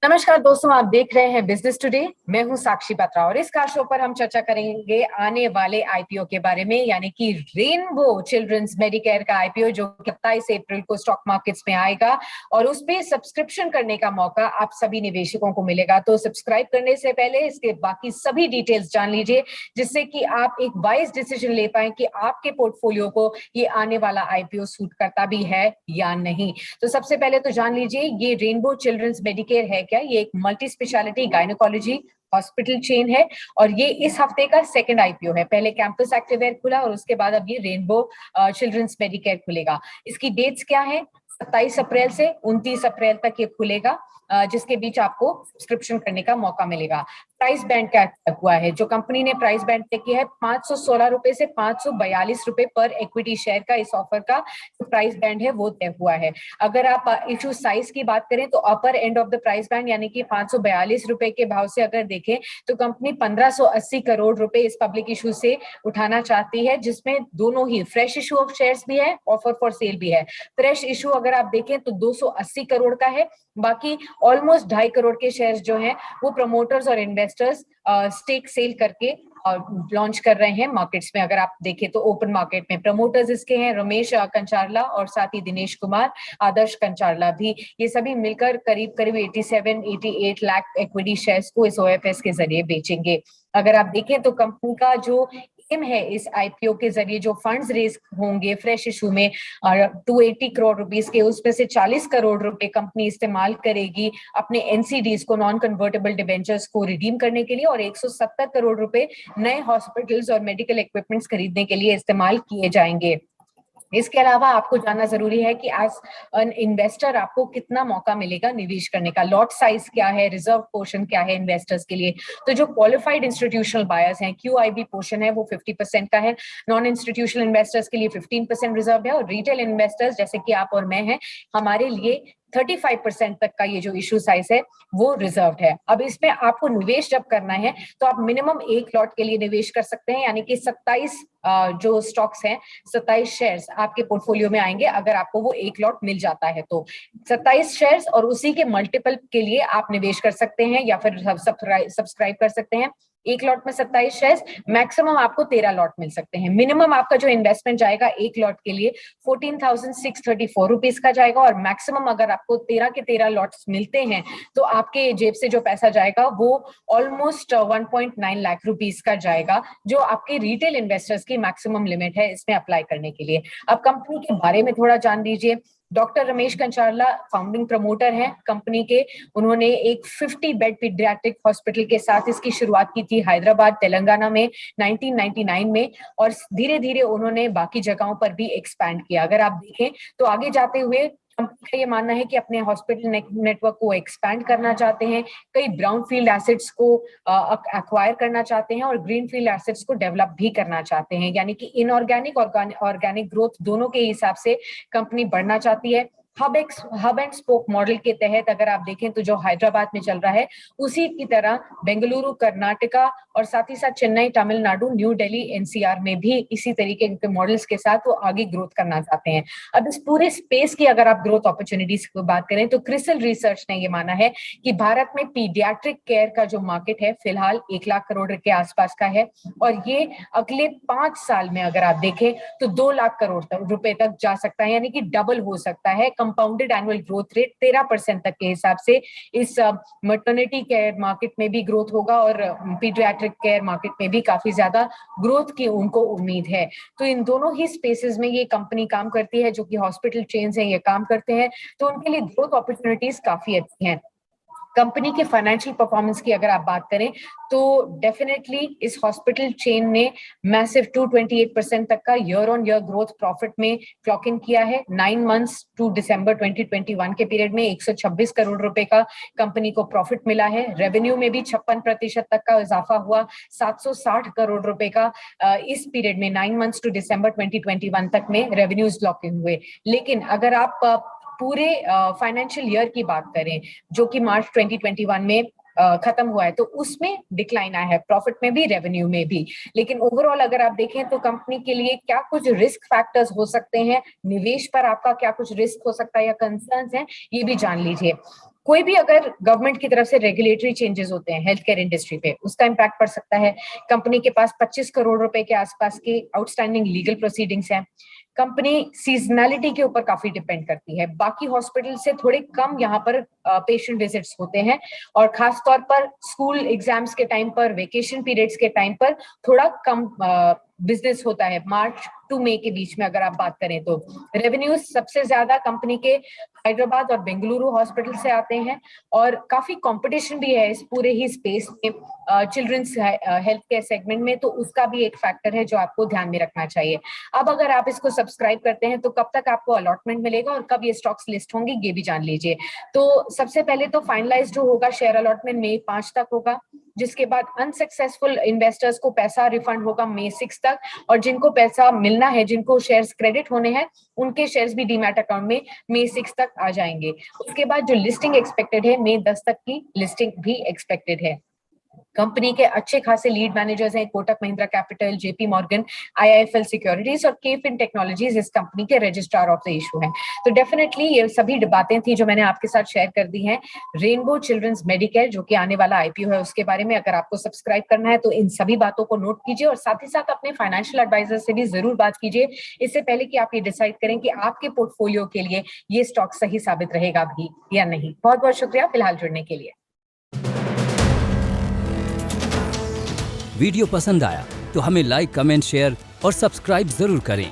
नमस्कार दोस्तों, आप देख रहे हैं बिजनेस टुडे। मैं हूं साक्षी बत्रा और इस कार शो पर हम चर्चा करेंगे आने वाले आईपीओ के बारे में, यानी कि रेनबो चिल्ड्रंस मेडिकेयर का आईपीओ जो 27 अप्रैल को स्टॉक मार्केट्स में आएगा और उस पे सब्सक्रिप्शन करने का मौका आप सभी निवेशकों को मिलेगा। तो सब्सक्राइब करने से पहले इसके बाकी सभी डिटेल्स जान लीजिए, जिससे कि आप एक वाइज डिसीजन ले पाए कि आपके पोर्टफोलियो को ये आने वाला आईपीओ सूट करता भी है या नहीं। तो सबसे पहले तो जान लीजिए ये रेनबो चिल्ड्रंस मेडिकेयर है क्या। ये एक multi speciality gynaecology hospital chain है और ये इस हफ्ते का सेकंड आईपीओ है। पहले कैंपस एक्टिवेयर खुला और उसके बाद अब ये रेनबो चिल्ड्रंस मेडिकेयर खुलेगा। इसकी डेट्स क्या है? 27 अप्रैल से 29 अप्रैल तक ये खुलेगा, जिसके बीच आपको सब्सक्रिप्शन करने का मौका मिलेगा। प्राइस बैंड क्या हुआ है? जो कंपनी ने प्राइस बैंड तय किया है 516 रुपए से 542 रुपए पर इक्विटी शेयर का, इस ऑफर का जो प्राइस बैंड है वो तय हुआ है। अगर आप इशू साइज की बात करें तो upper end of the price band यानी कि 542 रुपए के भाव से अगर देखें तो कंपनी 1580 करोड़ रुपए इस पब्लिक इशू से उठाना चाहती है, जिसमें दोनों ही फ्रेश इशू ऑफ शेयर्स भी है, ऑफर फॉर सेल भी है। फ्रेश इशू अगर आप देखें तो 280 करोड़ का है, बाकी ऑलमोस्ट 2.5 करोड़ के शेयर्स जो हैं वो प्रमोटर्स और इन्वेस्टर्स स्टेक सेल करके लॉन्च कर रहे हैं मार्केट्स में। अगर आप देखें तो ओपन मार्केट में प्रमोटर्स इसके हैं रमेश कंचारला और साथ ही दिनेश कुमार, आदर्श कंचारला भी। ये सभी मिलकर करीब करीब 87-88 लाख इक्विटी शेयर्स को इस ओएफएस के जरिए बेचेंगे। अगर आप देखें तो कंपनी का जो एम है इस आईपीओ के जरिए जो फंड्स रेज होंगे फ्रेश इशू में 280 करोड़ रुपीस के, उसमें से 40 करोड़ रुपए कंपनी इस्तेमाल करेगी अपने एनसीडीज को, नॉन कन्वर्टेबल डिबेंचर्स को रिडीम करने के लिए, और 170 करोड़ रुपए नए हॉस्पिटल्स और मेडिकल इक्विपमेंट्स खरीदने के लिए इस्तेमाल किए जाएंगे। इसके अलावा आपको जानना जरूरी है कि एज एन इन्वेस्टर आपको कितना मौका मिलेगा निवेश करने का, लॉट साइज क्या है, रिजर्व पोर्शन क्या है इन्वेस्टर्स के लिए। तो जो क्वालिफाइड इंस्टीट्यूशनल बायर्स हैं, क्यूआईबी पोर्शन है वो 50% का है, नॉन इंस्टीट्यूशनल इन्वेस्टर्स के लिए 15% रिजर्व है, और रिटेल इन्वेस्टर्स जैसे कि आप और मैं हैं, हमारे लिए 35% तक का ये जो इशू साइज है वो रिजर्व है। अब इसमें आपको निवेश जब करना है तो आप मिनिमम एक लॉट के लिए निवेश कर सकते हैं, यानी कि 27 जो स्टॉक्स हैं, 27 शेयर्स आपके पोर्टफोलियो में आएंगे अगर आपको वो एक लॉट मिल जाता है तो। 27 शेयर्स और उसी के मल्टीपल के लिए आप निवेश कर सकते हैं या फिर सब्सक्राइब कर सकते हैं। एक लॉट में 27 शेयर्स, मैक्सिमम आपको 13 लॉट मिल सकते हैं। मिनिमम आपका जो इन्वेस्टमेंट जाएगा एक लॉट के लिए 14,634 रुपीज का जाएगा, और मैक्सिमम अगर आपको 13 के 13 लॉट्स मिलते हैं तो आपके जेब से जो पैसा जाएगा वो ऑलमोस्ट 1.9 लाख रुपीज का जाएगा, जो आपके रिटेल इन्वेस्टर्स की मैक्सिमम लिमिट है इसमें अप्लाई करने के लिए। अब कंपनी के बारे में थोड़ा जान लीजिए। डॉक्टर रमेश कंचारला फाउंडिंग प्रमोटर हैं कंपनी के। उन्होंने एक 50 बेड पीडियाट्रिक हॉस्पिटल के साथ इसकी शुरुआत की थी हैदराबाद तेलंगाना में 1999 में, और धीरे धीरे उन्होंने बाकी जगहों पर भी एक्सपैंड किया। अगर आप देखें तो आगे जाते हुए कंपनी का ये मानना है कि अपने हॉस्पिटल नेटवर्क को एक्सपैंड करना चाहते हैं, कई ब्राउनफील्ड एसेट्स को एक्वायर करना चाहते हैं और ग्रीनफील्ड एसेट्स को डेवलप भी करना चाहते हैं, यानी कि इनऑर्गेनिक और ऑर्गेनिक ग्रोथ दोनों के हिसाब से कंपनी बढ़ना चाहती है। हब एंड स्पोक मॉडल के तहत अगर आप देखें तो जो हैदराबाद में चल रहा है उसी की तरह बेंगलुरु कर्नाटका और साथ ही साथ चेन्नई तमिलनाडु न्यू दिल्ली एनसीआर में भी इसी तरीके के मॉडल्स के साथ वो आगे ग्रोथ करना चाहते हैं। अब इस पूरे स्पेस की अगर आप ग्रोथ अपॉर्चुनिटीज की बात करें तो क्रिसिल रिसर्च ने ये माना है कि भारत में पीडियाट्रिक केयर का जो मार्केट है फिलहाल 1 लाख करोड़ के आसपास का है, और ये अगले 5 साल में अगर आप देखें तो 2 लाख करोड़ रुपए तक जा सकता है, यानी कि डबल हो सकता है। कंपाउंडेड एनुअल ग्रोथ रेट 13% तक के हिसाब से इस मैटरनिटी केयर मार्केट में भी ग्रोथ होगा और पीडियाट्रिक केयर मार्केट में भी काफी ज्यादा ग्रोथ की उनको उम्मीद है। तो इन दोनों ही स्पेसेस में ये कंपनी काम करती है, जो कि हॉस्पिटल चेन्स हैं ये काम करते हैं, तो उनके लिए ग्रोथ अपॉर्चुनिटीज काफी अच्छी हैं। कंपनी के फाइनेंशियल परफॉर्मेंस की अगर आप बात करें तो डेफिनेटली इस हॉस्पिटल चेन ने मैसिव 228% तक का year on year growth profit में क्लॉक इन किया है। 9 मंथ्स टू दिसंबर 2021 के पीरियड में 126 करोड़ रुपए का कंपनी को प्रॉफिट मिला है। रेवेन्यू में भी 56% तक का इजाफा हुआ, 760 करोड़ रुपए का इस पीरियड में 9 मंथ्स टू दिसंबर 2021 तक में रेवेन्यूज लॉक इन हुए। लेकिन अगर आप पूरे फाइनेंशियल ईयर की बात करें जो कि मार्च 2021 में खत्म हुआ है तो उसमें डिक्लाइन आया है, प्रॉफिट में भी रेवेन्यू में भी। लेकिन ओवरऑल अगर आप देखें तो कंपनी के लिए क्या कुछ रिस्क फैक्टर्स हो सकते हैं, निवेश पर आपका क्या कुछ रिस्क हो सकता है या कंसर्न्स हैं, ये भी जान लीजिए। कोई भी अगर गवर्नमेंट की तरफ से रेगुलेटरी चेंजेस होते हैं हेल्थ केयर इंडस्ट्री पे, उसका इम्पैक्ट पड़ सकता है। कंपनी के पास 25 करोड़ रुपए के आसपास के आउटस्टैंडिंग लीगल प्रोसीडिंग्स हैं। कंपनी सीजनैलिटी के ऊपर काफी डिपेंड करती है, बाकी हॉस्पिटल से थोड़े कम यहाँ पर पेशेंट विजिट्स होते हैं, और खास तौर पर स्कूल एग्जाम्स के टाइम पर, वेकेशन पीरियड्स के टाइम पर थोड़ा कम बिजनेस होता है, मार्च टू मई के बीच में अगर आप बात करें तो। रेवेन्यूज सबसे ज्यादा कंपनी के हैदराबाद और बेंगलुरु हॉस्पिटल से आते हैं, और काफी कंपटीशन भी है इस पूरे ही स्पेस में चिल्ड्रंस हेल्थ केयर सेगमेंट में, तो उसका भी एक फैक्टर है जो आपको ध्यान में रखना चाहिए। अब अगर आप इसको सब्सक्राइब करते हैं तो कब तक आपको अलॉटमेंट मिलेगा और कब ये स्टॉक्स लिस्ट होंगे ये भी जान लीजिए। तो सबसे पहले तो फाइनलाइज जो होगा शेयर अलॉटमेंट मई 5 तक होगा, जिसके बाद अनसक्सेसफुल इन्वेस्टर्स को पैसा रिफंड होगा मई 6 तक, और जिनको पैसा मिलना है, जिनको शेयर्स क्रेडिट होने हैं, उनके शेयर्स भी डीमैट अकाउंट में मई 6 तक आ जाएंगे। उसके बाद जो लिस्टिंग एक्सपेक्टेड है, मई 10 तक की लिस्टिंग भी एक्सपेक्टेड है। कंपनी के अच्छे खासे लीड मैनेजर्स हैं, Kotak Mahindra capital, JP Morgan, IIFL securities और केफिन टेक्नोलॉजीज इस कंपनी के रजिस्ट्रार ऑफ द इशू हैं। तो डेफिनेटली ये सभी बातें थी जो मैंने आपके साथ शेयर कर दी हैं। रेनबो चिल्ड्रंस मेडिकेयर जो कि आने वाला आईपीओ है, उसके बारे में अगर आपको सब्सक्राइब करना है तो इन सभी बातों को नोट कीजिए, और साथ ही साथ अपने फाइनेंशियल एडवाइजर से भी जरूर बात कीजिए, इससे पहले कि आप ये डिसाइड करें कि आपके पोर्टफोलियो के लिए ये स्टॉक सही साबित रहेगा भी या नहीं। बहुत बहुत शुक्रिया फिलहाल जुड़ने के लिए। वीडियो पसंद आया तो हमें लाइक, कमेंट, शेयर और सब्सक्राइब जरूर करें।